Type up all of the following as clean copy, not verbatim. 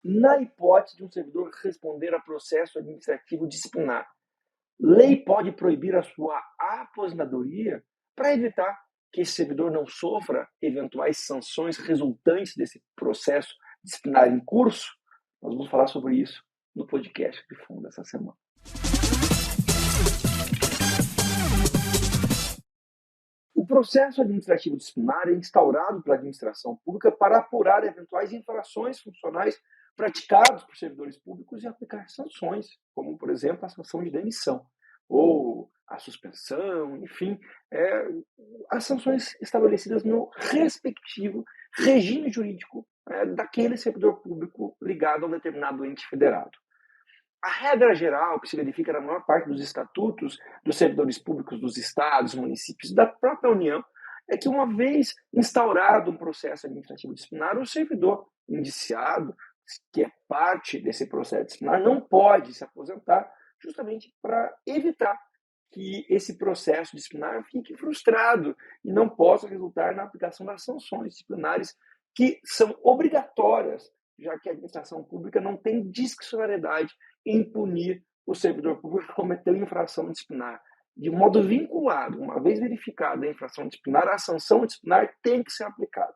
Na hipótese de um servidor responder a processo administrativo disciplinar, lei pode proibir a sua aposentadoria para evitar que esse servidor não sofra eventuais sanções resultantes desse processo disciplinar em curso? Nós vamos falar sobre isso no podcast de fundo dessa semana. O processo administrativo disciplinar é instaurado pela administração pública para apurar eventuais infrações funcionais praticadas por servidores públicos e aplicar sanções, como, por exemplo, a sanção de demissão ou a suspensão, enfim, as sanções estabelecidas no respectivo regime jurídico daquele servidor público ligado a um determinado ente federado. A regra geral que se verifica na maior parte dos estatutos dos servidores públicos dos estados, municípios e da própria União é que, uma vez instaurado um processo administrativo disciplinar, o servidor indiciado, que é parte desse processo disciplinar, não pode se aposentar, justamente para evitar que esse processo disciplinar fique frustrado e não possa resultar na aplicação das sanções disciplinares que são obrigatórias, já que a administração pública não tem discricionariedade em punir o servidor público que cometeu infração disciplinar. De modo vinculado, uma vez verificada a infração disciplinar, a sanção disciplinar tem que ser aplicada.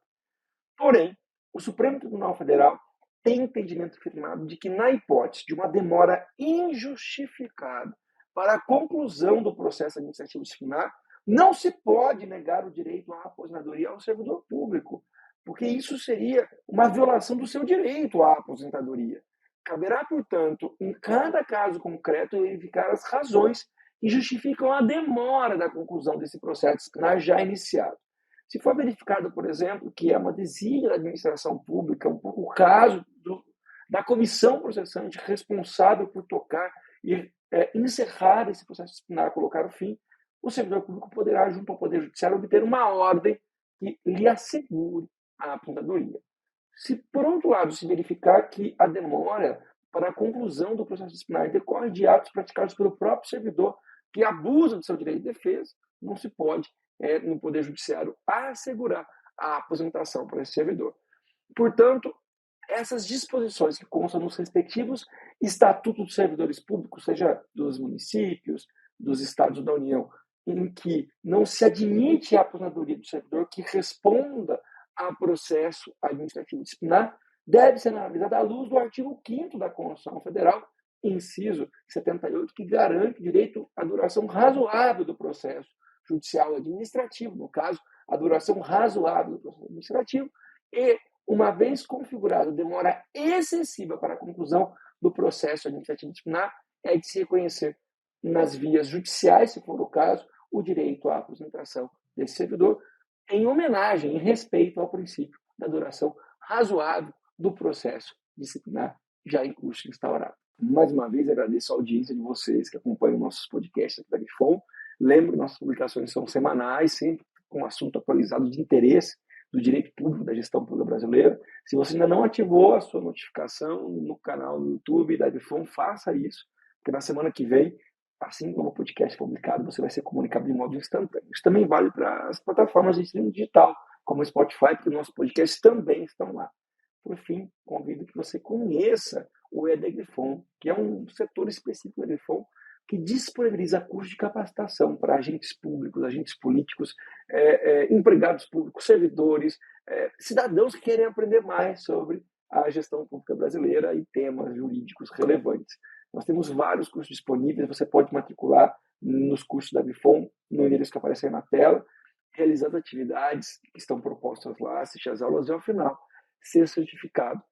Porém, o Supremo Tribunal Federal tem entendimento firmado de que, na hipótese de uma demora injustificada para a conclusão do processo administrativo disciplinar, não se pode negar o direito à aposentadoria ao servidor público, porque isso seria uma violação do seu direito à aposentadoria. Caberá, portanto, em cada caso concreto, verificar as razões que justificam a demora da conclusão desse processo disciplinar já iniciado. Se for verificado, por exemplo, que é uma desígnio da administração pública, um pouco o caso da comissão processante responsável por tocar e encerrar esse processo disciplinar, colocar o fim, o servidor público poderá, junto ao Poder Judiciário, obter uma ordem que lhe assegure a aposentadoria. Se, por outro lado, se verificar que a demora para a conclusão do processo disciplinar decorre de atos praticados pelo próprio servidor que abusa do seu direito de defesa, não se pode, no Poder Judiciário, assegurar a aposentação para esse servidor. Portanto, essas disposições que constam nos respectivos estatutos dos servidores públicos, seja dos municípios, dos estados da União, em que não se admite a aposentadoria do servidor que responda a processo administrativo disciplinar, deve ser analisada à luz do artigo 5º da Constituição Federal, inciso 78, que garante o direito à duração razoável do processo judicial administrativo, no caso, a duração razoável do processo administrativo, e, uma vez configurada demora excessiva para a conclusão do processo administrativo disciplinar, é de se reconhecer nas vias judiciais, se for o caso, o direito à aposentação desse servidor, em homenagem, em respeito ao princípio da duração razoável do processo disciplinar já em curso instaurado. Mais uma vez, agradeço a audiência de vocês que acompanham nossos podcasts aqui da Grifon. Lembro, nossas publicações são semanais, sempre com assunto atualizado de interesse do direito público, da gestão pública brasileira. Se você ainda não ativou a sua notificação no canal no YouTube da Grifon, faça isso, porque na semana que vem, assim como o podcast publicado, você vai ser comunicado de modo instantâneo. Isso também vale para as plataformas de streaming digital, como o Spotify, porque nossos podcasts também estão lá. Por fim, convido que você conheça o EAD Grifon, que é um setor específico do Grifon, que disponibiliza cursos de capacitação para agentes públicos, agentes políticos, empregados públicos, servidores, cidadãos que querem aprender mais sobre a gestão pública brasileira e temas jurídicos relevantes. Nós temos vários cursos disponíveis, você pode matricular nos cursos da Grifon, no endereço que aparece aí na tela, realizando atividades que estão propostas lá, assistir às aulas e, ao final, ser certificado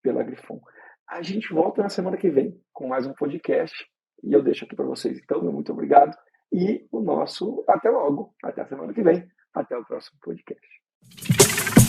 pela Grifon. A gente volta na semana que vem com mais um podcast e eu deixo aqui para vocês. Então, meu muito obrigado e o nosso até logo. Até a semana que vem. Até o próximo podcast.